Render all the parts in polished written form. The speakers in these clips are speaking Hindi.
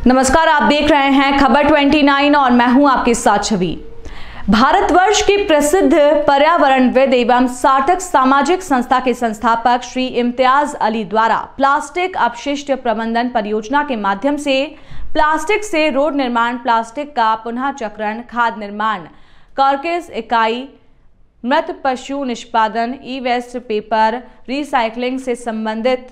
नमस्कार, आप देख रहे हैं खबर 29 और मैं हूं आपके साथ छवि। भारतवर्ष की प्रसिद्ध पर्यावरणविद एवं सार्थक सामाजिक संस्था के संस्थापक श्री इम्तियाज अली द्वारा प्लास्टिक अपशिष्ट प्रबंधन परियोजना के माध्यम से प्लास्टिक से रोड निर्माण, प्लास्टिक का पुनः चक्रण, खाद निर्माण, कार्केस इकाई, मृत पशु निष्पादन, ई वेस्ट पेपर रिसाइकलिंग से संबंधित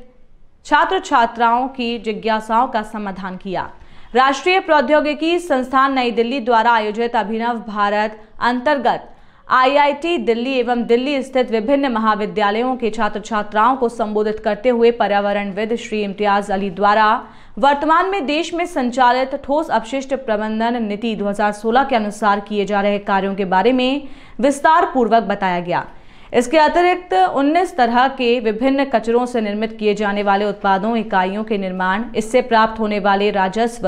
छात्र छात्राओं की जिज्ञासाओं का समाधान किया। राष्ट्रीय प्रौद्योगिकी संस्थान नई दिल्ली द्वारा आयोजित अभिनव भारत अंतर्गत आईआईटी दिल्ली एवं दिल्ली स्थित विभिन्न महाविद्यालयों के छात्र छात्राओं को संबोधित करते हुए पर्यावरणविद श्री इम्तियाज अली द्वारा वर्तमान में देश में संचालित ठोस अपशिष्ट प्रबंधन नीति 2016 के अनुसार किए जा रहे कार्यों के बारे में विस्तार पूर्वक बताया गया। इसके अतिरिक्त 19 तरह के विभिन्न कचरों से निर्मित किए जाने वाले उत्पादों, इकाइयों के निर्माण, इससे प्राप्त होने वाले राजस्व,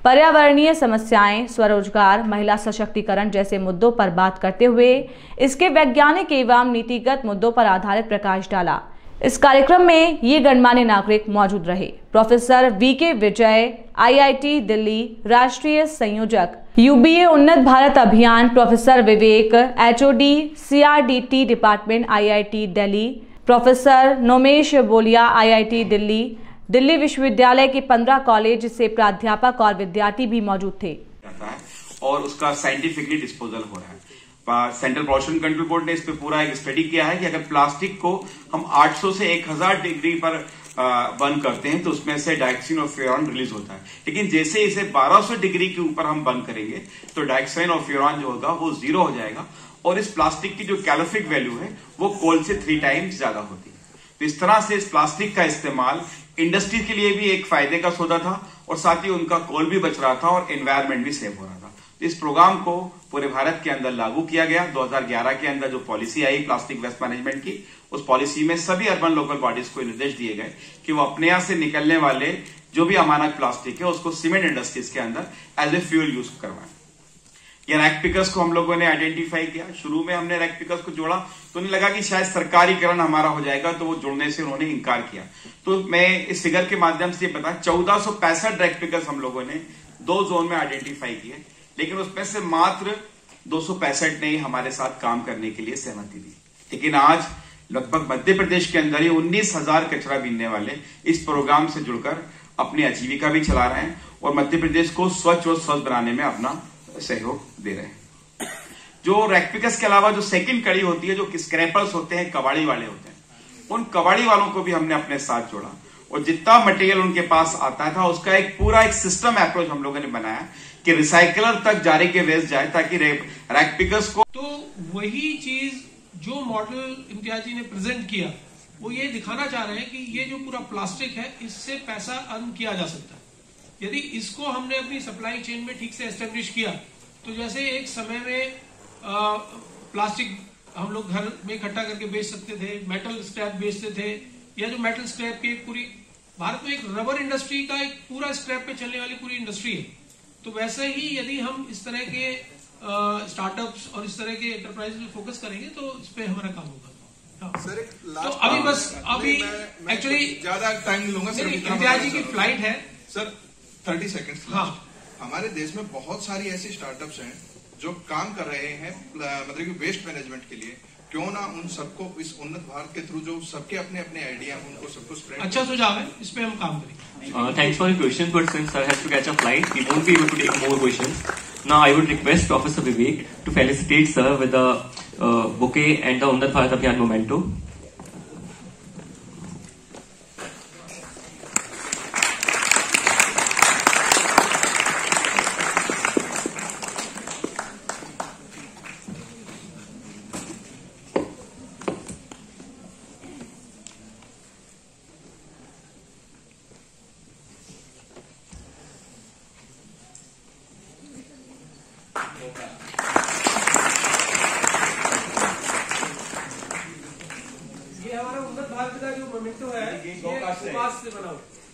पर्यावरणीय समस्याएं, स्वरोजगार, महिला सशक्तिकरण जैसे मुद्दों पर बात करते हुए इसके वैज्ञानिक एवं नीतिगत मुद्दों पर आधारित प्रकाश डाला। इस कार्यक्रम में ये गणमान्य नागरिक मौजूद रहे। Professor VK Vijay, IIT Delhi राष्ट्रीय संयोजक, UBA Unnat Bharat Abhiyan, professor Vivek, HOD CRDT department IIT Delhi, professor Nomesh Bolia, IIT Delhi, Delhi विश्वविद्यालय के 15 कॉलेज से प्राध्यापक और विद्यार्थी भी मौजूद थे। और उसका साइंटिफिकली डिस्पोजल हो रहा है। सेंट्रल पॉल्यूशन कंट्रोल बोर्ड ने इस पे पूरा एक स्टडी किया है कि अगर प्लास्टिक को हम 800 से 1000 डिग्री पर बर्न करते हैं तो उसमें से डाइऑक्सिन और फ्यूरॉन रिलीज होता है, लेकिन जैसे इसे 1200 डिग्री के ऊपर हम बर्न करेंगे तो डाइऑक्सिन और फ्यूरॉन जो होगा वो 0 हो जाएगा और इस प्लास्टिक की जो कैलोरिफिक वैल्यू है वो कोल से 3 टाइम्स ज्यादा होती है। तो इस तरह से इस प्लास्टिक का इस्तेमाल इंडस्ट्री के लिए भी एक फायदे का सौदा था और साथ ही उनका कोल भी बच रहा था और एनवायरमेंट भी सेव हो रहा था। इस प्रोग्राम को पूरे भारत के अंदर लागू किया गया। 2011 के अंदर जो पॉलिसी आई प्लास्टिक वेस्ट मैनेजमेंट की, उस पॉलिसी में सभी अर्बन लोकल बॉडीज को निर्देश दिए गए कि वो अपने यहां से निकलने वाले जो भी अमानक प्लास्टिक है उसको सीमेंट इंडस्ट्रीज के अंदर एज ए फ्यूल यूज करवाएं। ये रैक पिकर्स को हम लोगों ने आइडेंटिफाई किया। शुरू में हमने रैक पिकर्स को जोड़ा तो उन्हें लगा कि शायद सरकारीकरण हमारा हो जाएगा, तो वो जुड़ने से उन्होंने इनकार किया। तो मैं इस फिगर के माध्यम से बता 1465 रैक पिकर्स हम लोगों ने 2 जोन में आइडेंटिफाई किए, लेकिन उसमें से मात्र 265 ने ही हमारे साथ काम करने के लिए सहमति दी। लेकिन आज लगभग मध्य प्रदेश के अंदर ही 19,000 कचरा बीनने वाले इस प्रोग्राम से जुड़कर अपनी आजीविका भी चला रहे हैं और मध्य प्रदेश को स्वच्छ और स्वस्थ बनाने में अपना सहयोग दे रहे हैं। जो रैक पिकर्स के अलावा जो सेकंड कड़ी होती है, जो स्क्रैपर्स होते हैं, कबाड़ी वाले होते हैं, उन कबाड़ी वालों को भी हमने अपने साथ जोड़ा और जितना मटेरियल उनके पास आता था उसका एक पूरा सिस्टम अप्रोच हम लोगों ने बनाया कि रिसाइकलर तक जारी के वेस्ट जाए ताकि रैक पिकर्स को। तो वही चीज जो मॉडल इम्तियाज जी ने प्रेजेंट किया वो ये दिखाना चाह रहे हैं कि ये जो पूरा प्लास्टिक है इससे पैसा अर्न किया जा सकता है यदि इसको हमने अपनी सप्लाई चेन में ठीक से एस्टेब्लिश किया। तो जैसे एक समय में प्लास्टिक हम लोग घर में इकट्ठा करके बेच सकते थे, मेटल स्क्रैप बेचते थे, या जो मेटल स्क्रैप की पूरी भारत में एक रबर इंडस्ट्री का एक पूरा स्क्रैप पे चलने वाली पूरी इंडस्ट्री है। तो वैसे ही यदि हम इस तरह के स्टार्टअप्स और इस तरह के एंटरप्राइज पे फोकस करेंगे तो इस पे हमारा काम होगा। सर तो अभी बस अभी एक्चुअली ज्यादा टाइम लूंगा सर। इम्तियाज जी की फ्लाइट है सर, 30 सेकंड्स। हाँ, हमारे देश में बहुत सारी ऐसी स्टार्टअप्स हैं जो काम कर रहे हैं मतलब कि वेस्ट मैनेजमेंट के लिए। क्यों ना उन सबको इस उन्नत भारत के थ्रू जो सबके अपने अपने आइडिया हैं उनको सबको स्प्रेड। अच्छा सुझाव है, इस पे हम काम करेंगे। Thanks for your question, but since sir has to catch a flight, we won't be able to take more questions. Now I would request Professor Vivek to felicitate sir with the bouquet and the Unnat Bharat Abhiyan memento. ये हमारा उन्नत भारत का जो मोमेंटो है ये कपास से बना हुआ है।